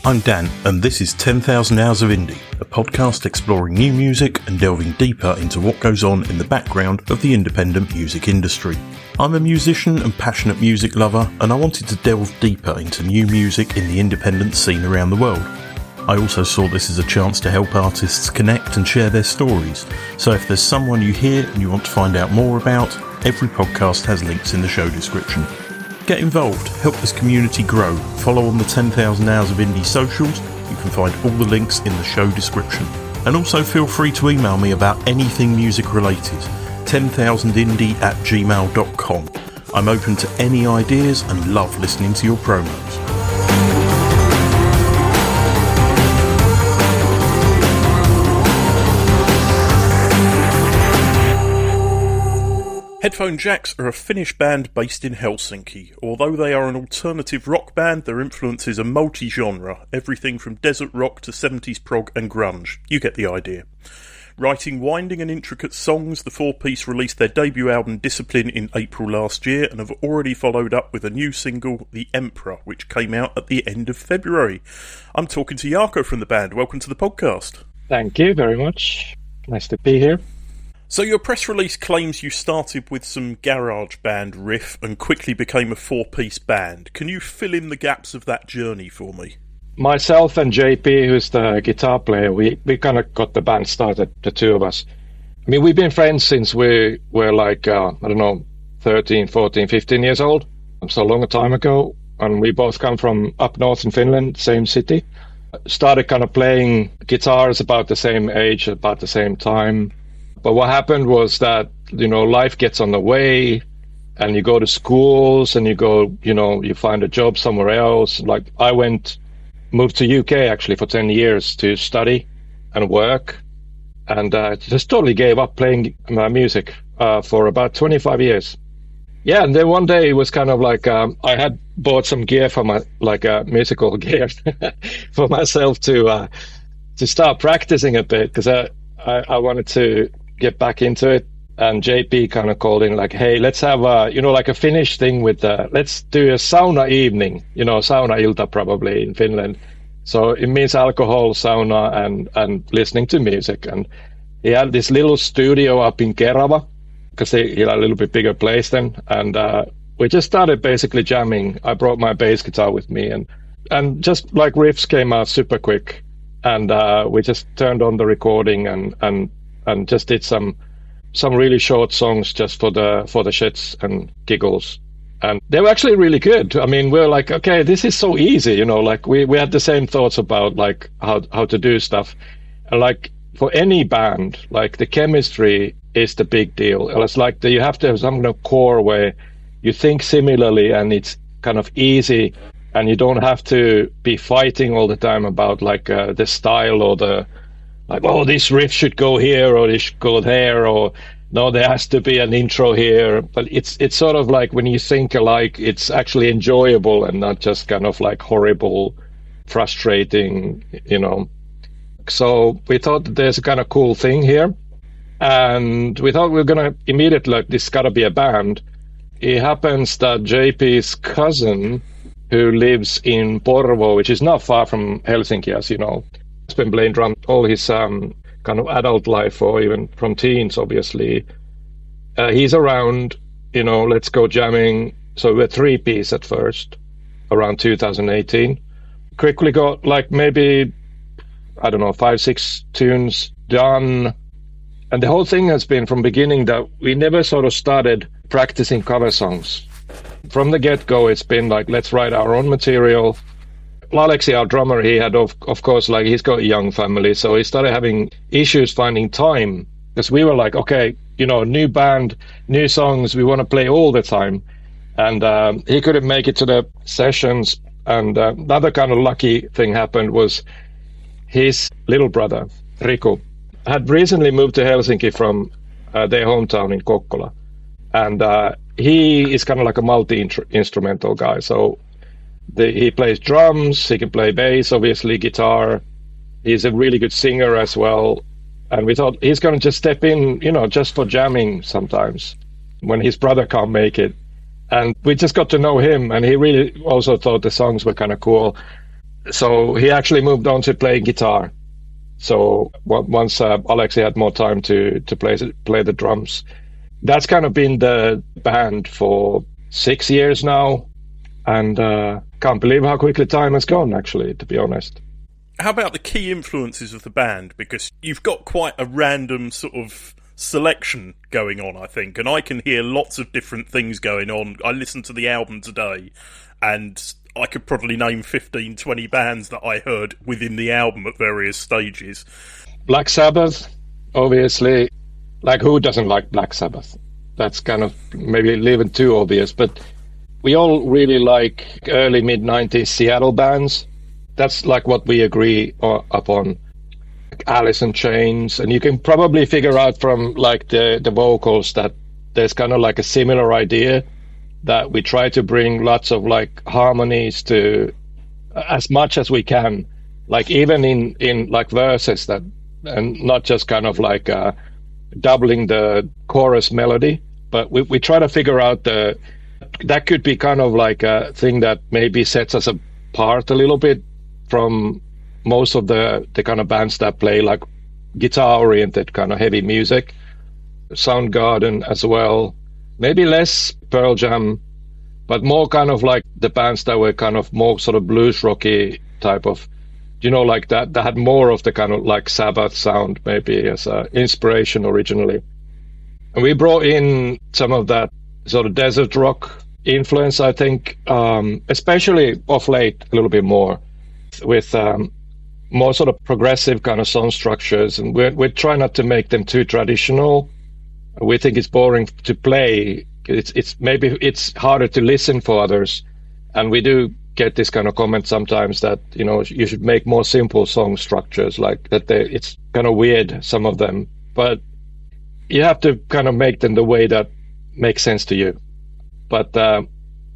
I'm Dan, and this is 10,000 Hours of Indie, a podcast exploring new music and delving deeper into what goes on in the background of the independent music industry. I'm a musician and passionate music lover, and I wanted to delve deeper into new music in the independent scene around the world. I also saw this as a chance to help artists connect and share their stories, so if there's someone you hear and you want to find out more about, every podcast has links in the show description. Get involved, help this community grow, follow on the 10,000 Hours of Indie socials, you can find all the links in the show description. And also feel free to email me about anything music related, 10,000indie@gmail.com. I'm open to any ideas and love listening to your promos. Headphone Jacks are a Finnish band based in Helsinki. Although they are an alternative rock band, their influences are multi-genre, everything from desert rock to 70s prog and grunge. You get the idea. Writing winding and intricate songs, the four-piece released their debut album Discipline in April last year and have already followed up with a new single, The Emperor, which came out at the end of February. I'm talking to Jarkko from the band. Welcome to the podcast. Thank you very much. Nice to be here. So your press release claims you started with some garage band riff and quickly became a four-piece band. Can you fill in the gaps of that journey for me? Myself and JP, who's the guitar player, we kind of got the band started, the two of us. I mean, we've been friends since we were like, 13, 14, 15 years old. So long a time ago. And we both come from up north in Finland, same city. Started kind of playing guitars about the same age, about the same time. But what happened was that, life gets on the way and you go to schools and you find a job somewhere else. Like I moved to UK actually for 10 years to study and work and just totally gave up playing my music for about 25 years. Yeah, and then one day it was kind of like I had bought some gear for musical gear for myself to start practicing a bit because I wanted to get back into it, and JP kind of called in like, hey, let's have a Finnish thing with let's do a sauna evening, sauna ilta probably in Finland. So it means alcohol, sauna, and listening to music. And he had this little studio up in Kerava because he had a little bit bigger place then, and we just started basically jamming. I brought my bass guitar with me, and just like riffs came out super quick, and we just turned on the recording and just did some really short songs just for the shits and giggles, and they were actually really good. I mean, we're like, okay, this is so easy, like we had the same thoughts about like how to do stuff, and like for any band, like the chemistry is the big deal. It's like you have to have some kind of core where you think similarly, and it's kind of easy, and you don't have to be fighting all the time about like the style or the like, oh, this riff should go here or this should go there, or no, there has to be an intro here. But it's sort of like when you think alike, it's actually enjoyable and not just kind of like horrible, frustrating, So we thought that there's a kind of cool thing here. And we thought we were going to immediately, like, this got to be a band. It happens that JP's cousin, who lives in Porvoo, which is not far from Helsinki, as you know, has been playing drums all his kind of adult life, or even from teens, obviously. He's around, let's go jamming. So we're three-piece at first, around 2018. Quickly got like maybe, 5-6 tunes done. And the whole thing has been from beginning that we never sort of started practicing cover songs. From the get-go, it's been like, let's write our own material. Aleksi, our drummer, he had, of course, like he's got a young family, so he started having issues finding time, because we were like, okay, new band, new songs, we want to play all the time. And he couldn't make it to the sessions. And another kind of lucky thing happened was his little brother, Riku, had recently moved to Helsinki from their hometown in Kokkola. And he is kind of like a multi-instrumental guy, so he plays drums, he can play bass, obviously guitar. He's a really good singer as well. And we thought he's going to just step in, just for jamming sometimes when his brother can't make it. And we just got to know him, and he really also thought the songs were kind of cool. So he actually moved on to playing guitar. So once Alexei had more time to play the drums, that's kind of been the band for 6 years now, and can't believe how quickly time has gone. Actually, to be honest. How about the key influences of the band? Because you've got quite a random sort of selection going on, I think, and I can hear lots of different things going on. I listened to the album today, and I could probably name 15, 20 bands that I heard within the album at various stages. Black Sabbath, obviously. Like, who doesn't like Black Sabbath? That's kind of maybe a little too obvious, but we all really like early mid-90s Seattle bands. That's like what we agree upon. Like Alice in Chains, and you can probably figure out from like the vocals that there's kind of like a similar idea, that we try to bring lots of like harmonies to as much as we can, like even in like verses, that, and not just kind of like doubling the chorus melody, but we try to figure out that could be kind of like a thing that maybe sets us apart a little bit from most of the kind of bands that play like guitar oriented kind of heavy music. Soundgarden as well, maybe less Pearl Jam, but more kind of like the bands that were kind of more sort of blues rocky type of, like that had more of the kind of like Sabbath sound maybe as an inspiration originally. And we brought in some of that sort of desert rock influence, I think, especially of late a little bit more, with more sort of progressive kind of song structures, and we're trying not to make them too traditional. We think it's boring to play. It's maybe it's harder to listen for others, and we do get this kind of comment sometimes that you should make more simple song structures, like that. It's kind of weird, some of them, but you have to kind of make them the way that makes sense to you. But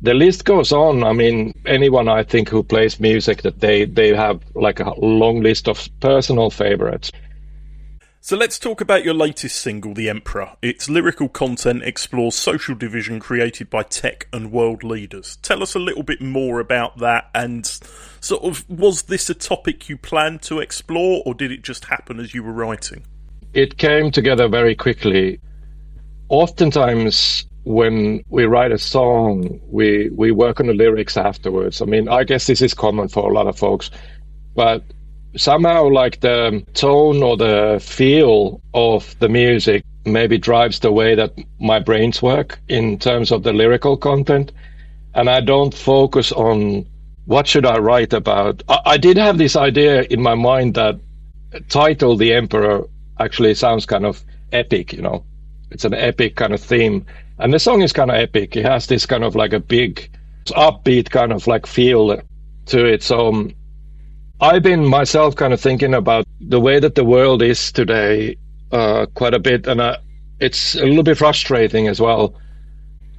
the list goes on. I mean, anyone I think who plays music, that they have like a long list of personal favorites. So let's talk about your latest single, The Emperor. Its lyrical content explores social division created by tech and world leaders. Tell us a little bit more about that, and sort of, was this a topic you planned to explore, or did it just happen as you were writing? It came together very quickly. Oftentimes when we write a song, we work on the lyrics afterwards. I mean, I guess this is common for a lot of folks, but somehow like the tone or the feel of the music maybe drives the way that my brains work in terms of the lyrical content, and I don't focus on what should I write about. I did have this idea in my mind that title The Emperor actually sounds kind of epic, it's an epic kind of theme, and the song is kind of epic. It has this kind of like a big upbeat kind of like feel to it. So I've been myself kind of thinking about the way that the world is today quite a bit, and it's a little bit frustrating as well.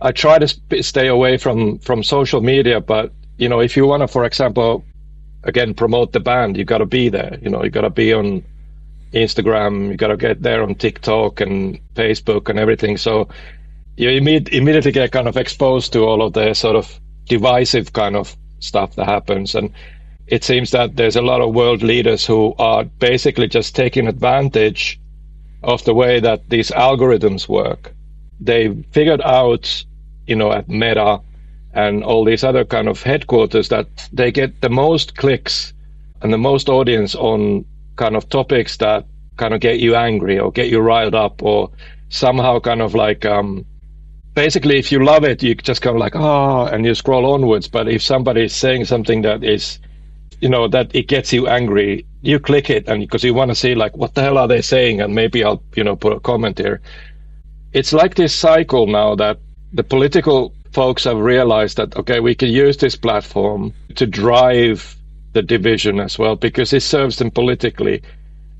I try to stay away from social media, but if you want to, for example, again, promote the band, you got to be there. You got to be on Instagram, you got to get there on TikTok and Facebook and everything. So you immediately get kind of exposed to all of the sort of divisive kind of stuff that happens, and it seems that there's a lot of world leaders who are basically just taking advantage of the way that these algorithms work. They figured out, at Meta and all these other kind of headquarters, that they get the most clicks and the most audience on kind of topics that kind of get you angry or get you riled up, or somehow kind of like, basically if you love it, you just kind of like, and you scroll onwards. But if somebody is saying something that is, that it gets you angry, you click it, and because you want to see like, what the hell are they saying, and maybe I'll put a comment here. It's like this cycle now that the political folks have realized that, okay, we can use this platform to drive the division as well, because it serves them politically.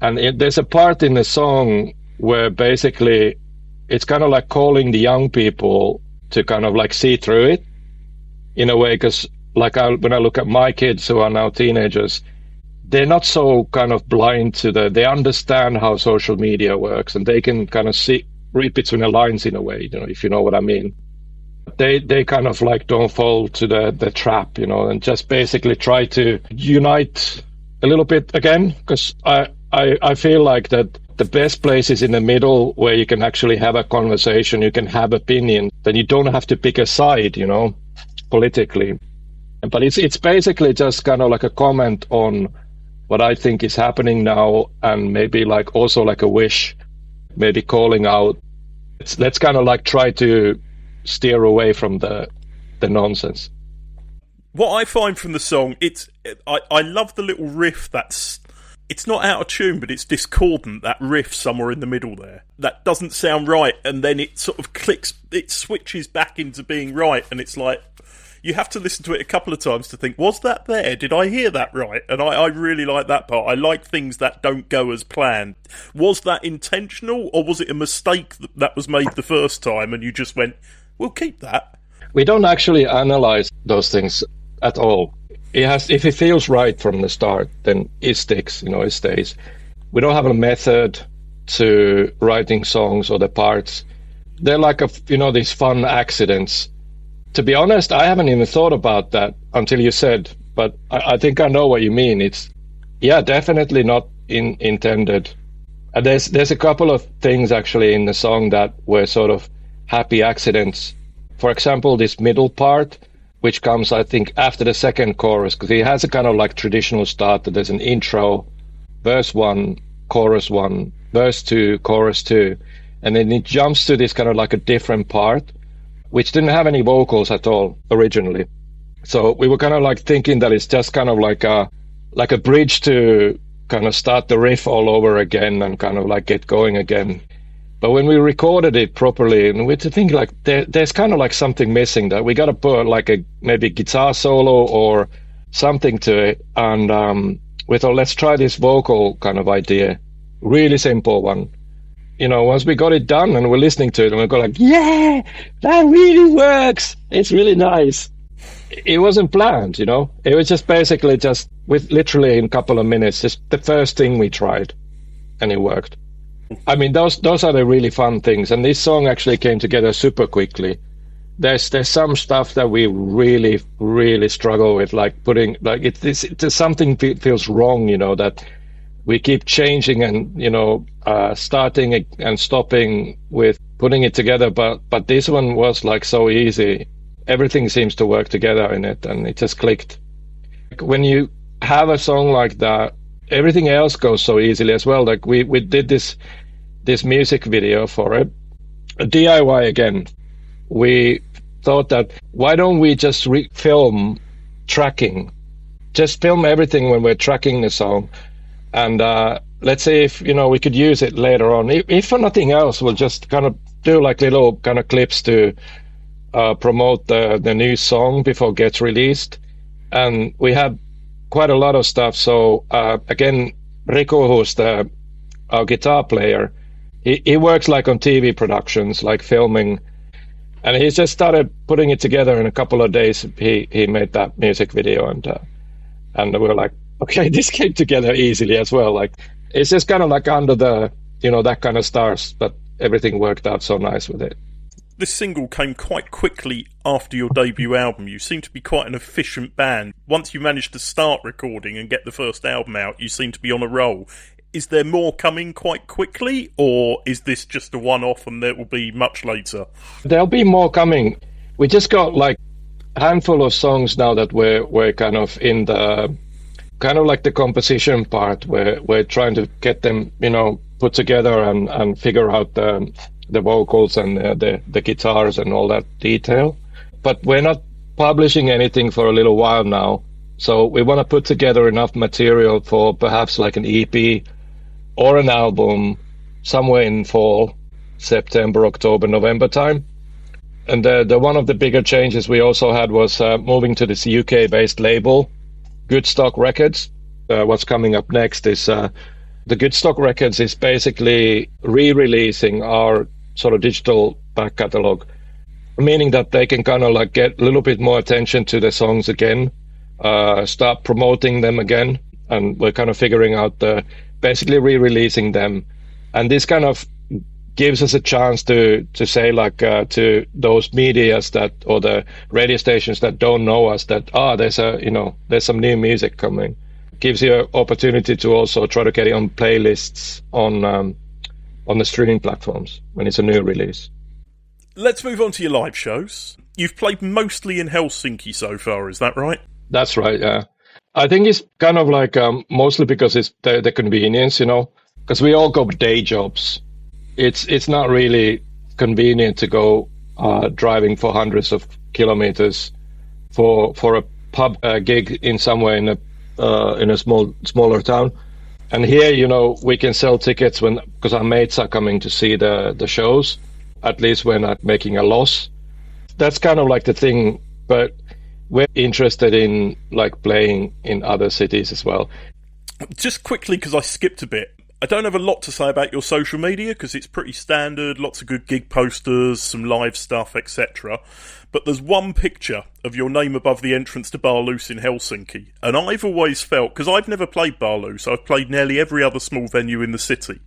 And there's a part in the song where basically it's kind of like calling the young people to kind of like see through it in a way, because like when I look at my kids who are now teenagers, they're not so kind of blind to they understand how social media works, and they can kind of read between the lines in a way, if you know what I mean. they kind of like don't fall to the trap, and just basically try to unite a little bit again, because I feel like that the best place is in the middle, where you can actually have a conversation, you can have opinion, then you don't have to pick a side, politically. But it's basically just kind of like a comment on what I think is happening now, and maybe like also like a wish, maybe calling out. Let's kind of like try to steer away from the nonsense. What I find from the song, I love the little riff it's not out of tune, but it's discordant, that riff somewhere in the middle there. That doesn't sound right, and then it sort of clicks, it switches back into being right, and it's like, you have to listen to it a couple of times to think, was that there? Did I hear that right? And I really like that part. I like things that don't go as planned. Was that intentional, or was it a mistake that was made the first time, and you just went, we'll keep that? We don't actually analyze those things at all. If it feels right from the start, then it sticks, it stays. We don't have a method to writing songs or the parts. They're like these fun accidents. To be honest, I haven't even thought about that until you said, but I think I know what you mean. It's, definitely not intended. And there's a couple of things actually in the song that were sort of happy accidents. For example, this middle part, which comes, I think, after the second chorus, because it has a kind of like traditional start. That there's an intro, verse 1, chorus 1, verse 2, chorus 2, and then it jumps to this kind of like a different part, which didn't have any vocals at all originally. So we were kind of like thinking that it's just kind of like a bridge to kind of start the riff all over again and kind of like get going again. But when we recorded it properly, and we had to think like there's kind of like something missing, that we got to put like maybe guitar solo or something to it. And we thought, let's try this vocal kind of idea. Really simple one. Once we got it done and we're listening to it, and we go like, yeah, that really works. It's really nice. It wasn't planned, It was just basically just with literally in a couple of minutes, just the first thing we tried, and it worked. I mean, those are the really fun things, and this song actually came together super quickly. There's some stuff that we really, really struggle with, like putting, like it's something feels wrong, that we keep changing and starting and stopping with putting it together. But this one was like so easy. Everything seems to work together in it, and it just clicked. When you have a song like that, everything else goes so easily as well. Like we did this music video for it, a DIY again. We thought that why don't we just film tracking, just film everything when we're tracking the song, and let's see if we could use it later on. If for nothing else, we'll just kind of do like little kind of clips to promote the new song before it gets released. And we had quite a lot of stuff. So again, Riku, who's our guitar player, he works like on TV productions, like filming, and he just started putting it together in a couple of days. He made that music video, and we were like, okay, this came together easily as well. Like it's just kind of like under the that kind of stars, but everything worked out so nice with it. This single came quite quickly after your debut album. You seem to be quite an efficient band. Once you managed to start recording and get the first album out, you seem to be on a roll. Is there more coming quite quickly, or is this just a one-off and there will be much later? There'll be more coming. We just got like a handful of songs now that we're kind of in the kind of like the composition part, where we're trying to get them put together and figure out the vocals and the guitars and all that detail. But we're not publishing anything for a little while now, so we want to put together enough material for perhaps like an EP or an album somewhere in fall, September, October, November time. And the one of the bigger changes we also had was moving to this UK-based label, Good Stock Records. What's coming up next is the Good Stock Records is basically re-releasing our sort of digital back catalog, meaning that they can kind of like get a little bit more attention to the songs again, start promoting them again, and we're kind of figuring out basically re-releasing them. And this kind of gives us a chance to say like to those medias that or the radio stations that don't know us that there's some new music coming. Gives you an opportunity to also try to get it on playlists on the streaming platforms when it's a new release. Let's move on to your live shows. You've played mostly in Helsinki so far, is that right? That's right, yeah. I think it's kind of like mostly because it's the convenience, because we all got day jobs. It's not really convenient to go driving for hundreds of kilometers for a pub gig in somewhere in a smaller town. And here, we can sell tickets because our mates are coming to see the shows. At least we're not making a loss. That's kind of like the thing, but we're interested in like playing in other cities as well. Just quickly, because I skipped a bit, I don't have a lot to say about your social media because it's pretty standard, lots of good gig posters, some live stuff, etc. But there's one picture of your name above the entrance to Bar Loose in Helsinki, and I've always felt, because I've never played Bar Loose, I've played nearly every other small venue in the city,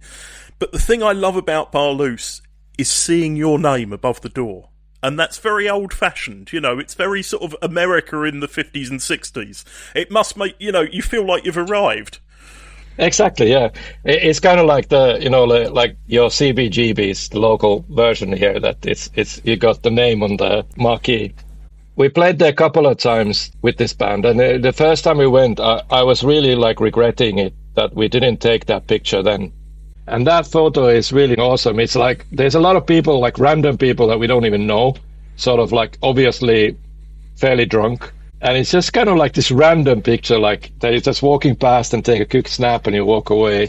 but the thing I love about Bar Loose is seeing your name above the door. And that's very old-fashioned, it's very sort of America in the 50s and 60s. It must make, you feel like you've arrived. Exactly, yeah. It's kind of like like your CBGB's, the local version here, that it's you got the name on the marquee. We played there a couple of times with this band, and the first time we went, I was really like regretting it that we didn't take that picture then. And that photo is really awesome. It's like there's a lot of people, like random people that we don't even know, sort of like obviously fairly drunk. And it's just kind of like this random picture, like that you're just walking past and take a quick snap and you walk away.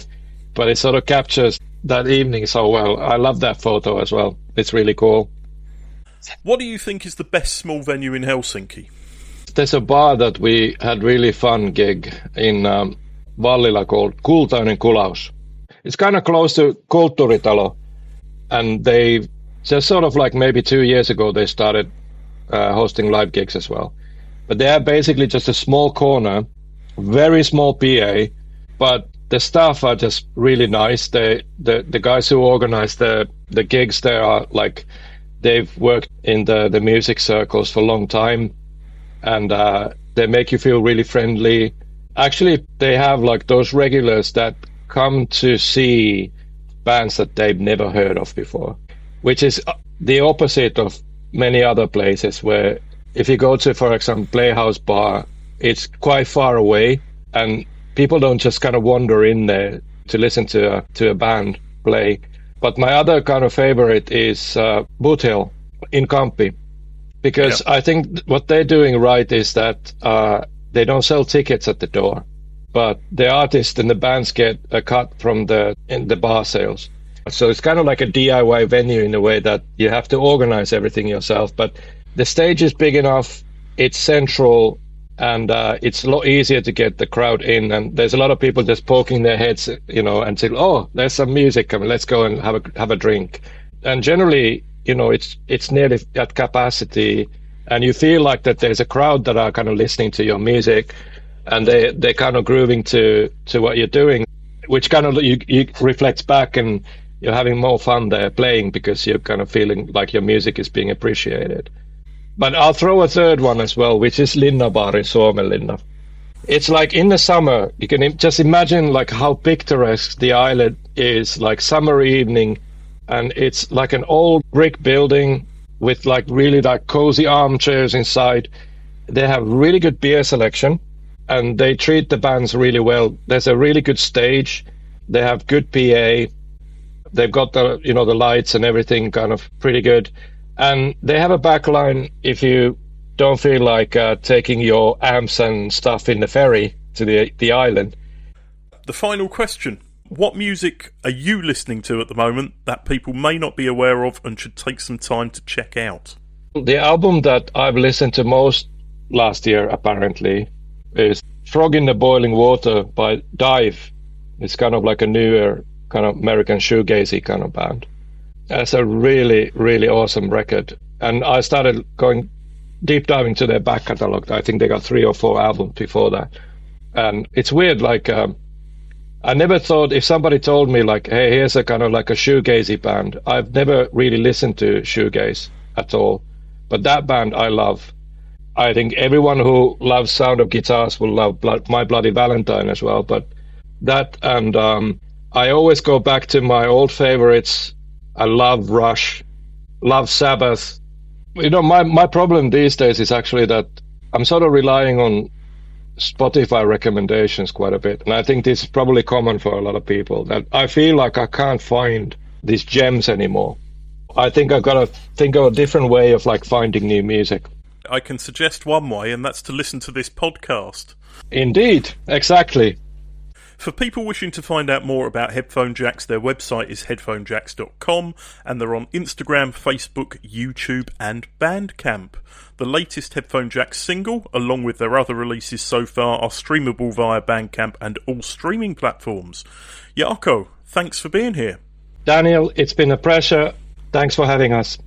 But it sort of captures that evening so well. I love that photo as well. It's really cool. What do you think is the best small venue in Helsinki? There's a bar that we had really fun gig in Vallila called Kultainen Kulaus. It's kind of close to Kulttuuritalo, and they just sort of like maybe 2 years ago they started hosting live gigs as well. But they are basically just a small corner, very small PA, but the staff are just really nice. The guys who organize the gigs there are like, they've worked in the music circles for a long time, and they make you feel really friendly. Actually, they have like those regulars that come to see bands that they've never heard of before, which is the opposite of many other places where if you go to, for example, Playhouse Bar, it's quite far away and people don't just kind of wander in there to listen to a band play. But my other kind of favorite is Boot Hill in Kamppi, because I think what they're doing right is that they don't sell tickets at the door, but the artists and the bands get a cut from the bar sales. So it's kind of like a DIY venue in a way that you have to organize everything yourself. But the stage is big enough, it's central, and it's a lot easier to get the crowd in. And there's a lot of people just poking their heads, and say, "Oh, there's some music coming. Let's go and have a drink." And generally, it's nearly at capacity, and you feel like that there's a crowd that are kind of listening to your music. And they're kind of grooving to what you're doing, which kind of you reflects back, and you're having more fun there playing because you're kind of feeling like your music is being appreciated. But I'll throw a third one as well, which is Linnabar in Suomenlinna. It's like in the summer, you can just imagine like how picturesque the island is, like summer evening, and it's like an old brick building with like really like cozy armchairs inside. They have really good beer selection. And they treat the bands really well. There's a really good stage. They have good PA. They've got the lights and everything kind of pretty good. And they have a backline if you don't feel like taking your amps and stuff in the ferry to the island. The final question. What music are you listening to at the moment that people may not be aware of and should take some time to check out? The album that I've listened to most last year, apparently, is Frog in the Boiling Water by Dive. It's kind of like a newer kind of American shoegazy kind of band. It's a really, really awesome record. And I started going deep diving to their back catalog. I think they got 3 or 4 albums before that. And it's weird, like I never thought if somebody told me like, hey, here's a kind of like a shoegazy band. I've never really listened to shoegaze at all, but that band I love. I think everyone who loves sound of guitars will love My Bloody Valentine as well. But that and I always go back to my old favorites. I love Rush, love Sabbath. You know, my problem these days is actually that I'm sort of relying on Spotify recommendations quite a bit, and I think this is probably common for a lot of people, that I feel like I can't find these gems anymore. I think I've got to think of a different way of like finding new music. I can suggest one way, and that's to listen to this podcast. Indeed, exactly. For people wishing to find out more about Headphone Jacks, their website is headphonejacks.com, and they're on Instagram, Facebook, YouTube and Bandcamp. The latest Headphone Jacks single, along with their other releases so far, are streamable via Bandcamp and all streaming platforms. Jaakko, thanks for being here. Daniel, it's been a pleasure. Thanks for having us.